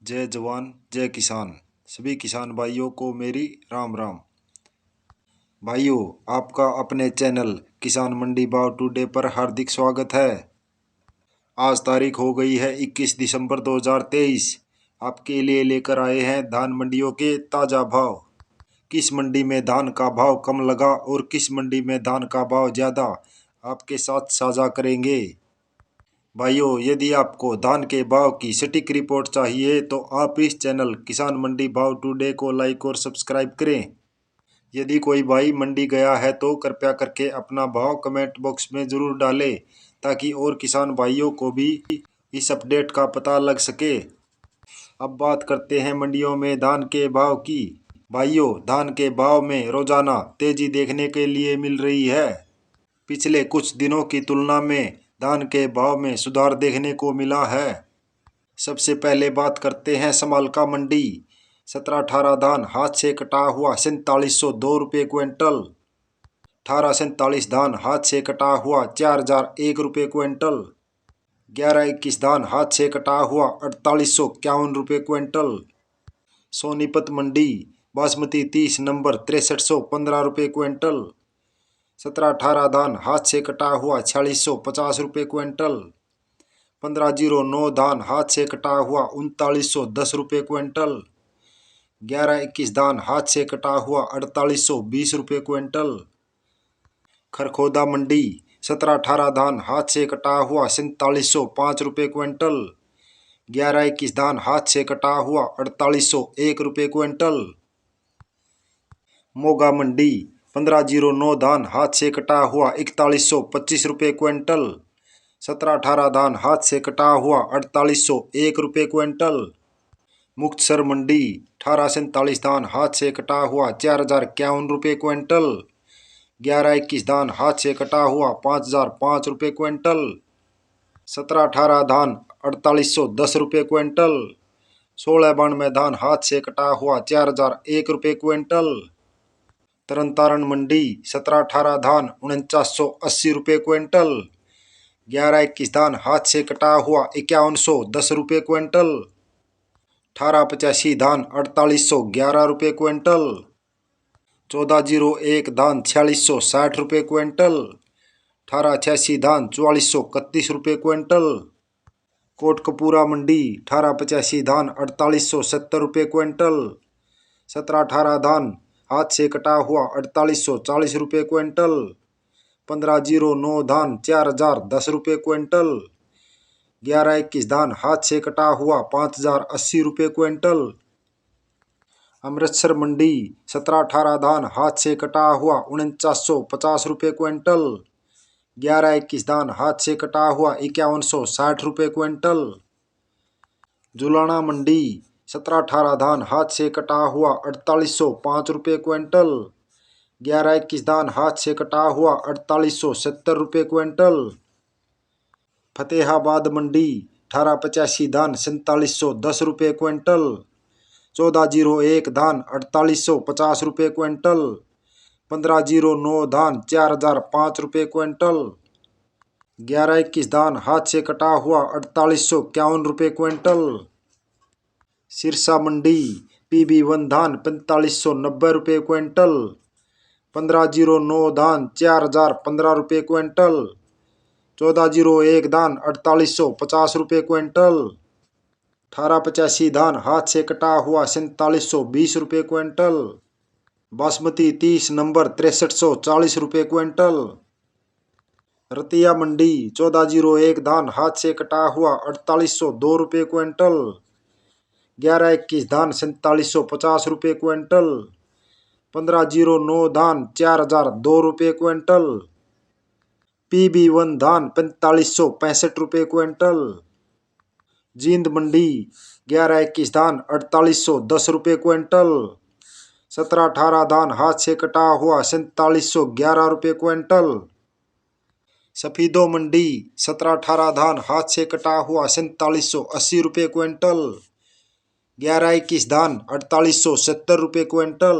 जय जवान जय किसान। सभी किसान भाइयों को मेरी राम राम। भाइयों, आपका अपने चैनल किसान मंडी भाव टुडे पर हार्दिक स्वागत है। आज तारीख हो गई है 21 दिसंबर 2023। आपके लिए लेकर आए हैं धान मंडियों के ताज़ा भाव। किस मंडी में धान का भाव कम लगा और किस मंडी में धान का भाव ज़्यादा, आपके साथ साझा करेंगे। भाइयों, यदि आपको धान के भाव की सटीक रिपोर्ट चाहिए तो आप इस चैनल किसान मंडी भाव टुडे को लाइक और सब्सक्राइब करें। यदि कोई भाई मंडी गया है तो कृपया करके अपना भाव कमेंट बॉक्स में ज़रूर डालें ताकि और किसान भाइयों को भी इस अपडेट का पता लग सके। अब बात करते हैं मंडियों में धान के भाव की। भाइयों, धान के भाव में रोजाना तेजी देखने के लिए मिल रही है। पिछले कुछ दिनों की तुलना में धान के भाव में सुधार देखने को मिला है। सबसे पहले बात करते हैं समालका मंडी। 17-18 धान हाथ से कटा हुआ 4702 रुपये क्विंटल। 18-47 धान हाथ से कटा हुआ 4001 रुपये क्विंटल। 11-21 धान हाथ से कटा हुआ 4851 रुपये क्विंटल। सोनीपत मंडी बासमती 30 नंबर 6315 रुपये क्विंटल। 17-18 धान हाथ से कटा हुआ 4650 रुपये क्विंटल। 1509 धान हाथ से कटा हुआ 3910 रुपये क्विंटल। 11-21 धान हाथ से कटा हुआ 4820 रुपये क्विंटल। खरखोदा मंडी 17-18 धान हाथ से कटा हुआ 4705 रुपये क्विंटल। 11-21 धान हाथ से कटा हुआ 4801 रुपये क्विंटल। मोगा मंडी 1509 धान हाथ से कटा हुआ 4125 रुपये क्विंटल। 17-18 धान हाथ से कटा हुआ 4801 रुपये क्विंटल। मुक्तसर मंडी 18-47 धान हाथ से कटा हुआ 4051 रुपये क्विंटल। 11-21 धान हाथ से कटा हुआ 5005 रुपये क्विंटल। 17-18 धान 4810 रुपये क्विंटल। 16-92 धान हाथ से कटा हुआ 4001 रुपये क्विंटल। तरन मंडी 17-18 धान 4980 रुपये क्विंटल। 11-21 धान हाथ से कटा हुआ 5110 रुपये क्विंटल। 1885 धान 4811 रुपये क्विंटल। 1401 धान 4660 रुपये क्विंटल। 1888 धान 4431 रुपये क्विंटल। कोटकपूरा मंडी 1885 धान 4870 रुपये क्विंटल। 17-18 धान हाथ से कटा हुआ 4840 रुपये क्विंटल। 1509 धान 4010 रुपये क्विंटल। 11-21 धान हाथ से कटा हुआ 5080 रुपये क्विंटल। अमृतसर मंडी 17-18 धान हाथ से कटा हुआ 4950 रुपये क्विंटल। 11-21 धान हाथ से कटा हुआ 5160 रुपये क्विंटल। जुलाना मंडी 17-18 धान हाथ से कटा हुआ 4805 रुपये क्विंटल। 11-21 धान हाथ से कटा हुआ 4870 रुपये क्विंटल। फतेहाबाद मंडी 1885 धान 4710 रुपये क्विंटल। 1401 धान 4850 रुपये क्विंटल। 1509 धान 4005 रुपये क्विंटल। 11-21 धान हाथ से कटा हुआ 4851 रुपये क्विंटल। सिरसा मंडी PB1 धान 4590 रुपये क्विंटल। 1509 धान 4015 रुपये क्विंटल। 1401 धान 4850 रुपये क्विंटल। 1885 धान हाथ से कटा हुआ 4720 रुपये क्विंटल। बासमती 30 नंबर 6340 रुपये क्विंटल। रतिया मंडी 1401 धान हाथ से कटा हुआ 4802 रुपये क्विंटल। 11-21 धान 4750 रुपये क्विंटल। 1509 धान 4002 रुपये क्विंटल। PB1 धान 4565 रुपये क्विंटल। जींद मंडी 11-21 धान 4810 रुपये क्विंटल। 17-18 धान हाथ से कटा हुआ 4711 रुपये क्विंटल। सफीदो मंडी 17-18 धान हाथ से कटा हुआ 4780 रुपये क्विंटल। 11-21 धान 4870 रुपये क्विंटल।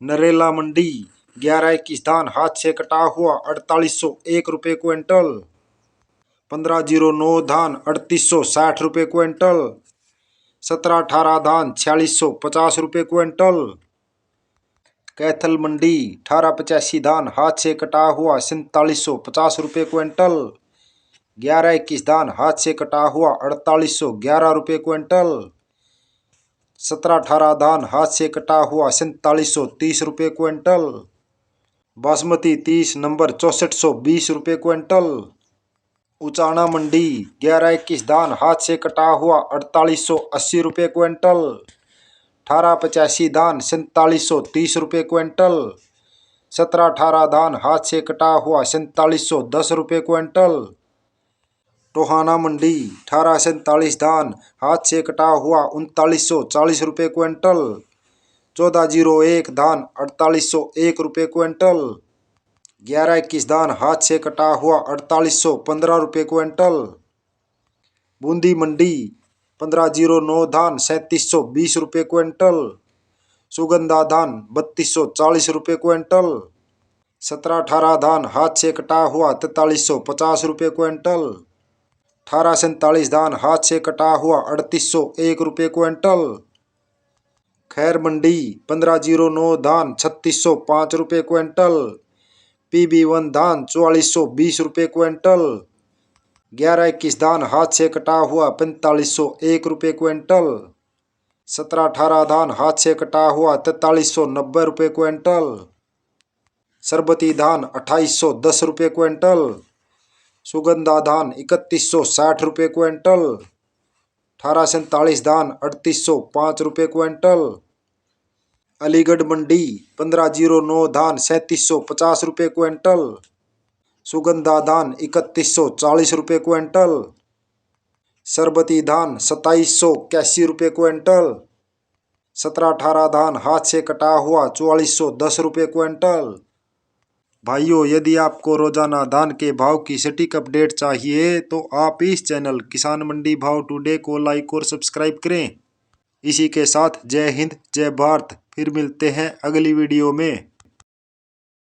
नरेला मंडी 11-21 धान हाथ से कटा हुआ 4801 रुपये क्विंटल। 1509 धान 3860 रुपये क्विंटल। 17-18 धान 4650 रुपये क्विंटल। कैथल मंडी 1885 धान हाथ से कटा हुआ 4750 रुपये क्विंटल। 1121 धान हाथ से कटा हुआ 4811 रुपये क्विंटल। 17-18 धान हाथ से कटा हुआ 4730 रुपये क्विंटल। बासमती 30 नंबर 6420 रुपये क्विंटल। उचाना मंडी 1121 धान हाथ से कटा हुआ 4880 रुपये क्विंटल। 1885 धान 4730 रुपये क्विंटल। 17-18 धान हाथ से कटा हुआ 4710 रुपये क्विंटल। टोहाना मंडी 1847 धान हाथ से कटा हुआ 3940 रुपये क्विंटल। 1401 धान 4801 रुपये क्विंटल। 1121 धान हाथ से कटा हुआ 4815 रुपये क्विंटल। बूंदी मंडी 1509 धान 3720 रुपये क्विंटल। सुगंधा धान 3240 रुपये क्विंटल। 17-18 धान हाथ से कटा हुआ 4350 रुपये क्विंटल। 1847 धान हाथ से कटा हुआ 3801 रुपये क्विंटल। खैर मंडी 1509 धान 3605 रुपये क्विंटल। PB1 धान 4420 रुपये क्विंटल। 1121 धान हाथ से कटा हुआ 4501 रुपये क्विंटल। 17-18 धान हाथ से कटा हुआ 4390 रुपये क्विंटल। सरबती धान 2810 रुपये क्विंटल। सुगंधा धान 3160 रुपये क्विंटल। 1847 धान 3805 रुपये क्विंटल। अलीगढ़ मंडी 1509 धान 3750 रुपये क्विंटल। सुगंधा धान 3140 रुपये क्विंटल। सरबती धान 2781 रुपये क्विंटल। 17-18 धान हाथ से कटा हुआ 4410 रुपये क्विंटल। भाइयों, यदि आपको रोजाना धान के भाव की सटीक अपडेट चाहिए तो आप इस चैनल किसान मंडी भाव टुडे को लाइक और सब्सक्राइब करें। इसी के साथ जय हिंद जय भारत। फिर मिलते हैं अगली वीडियो में।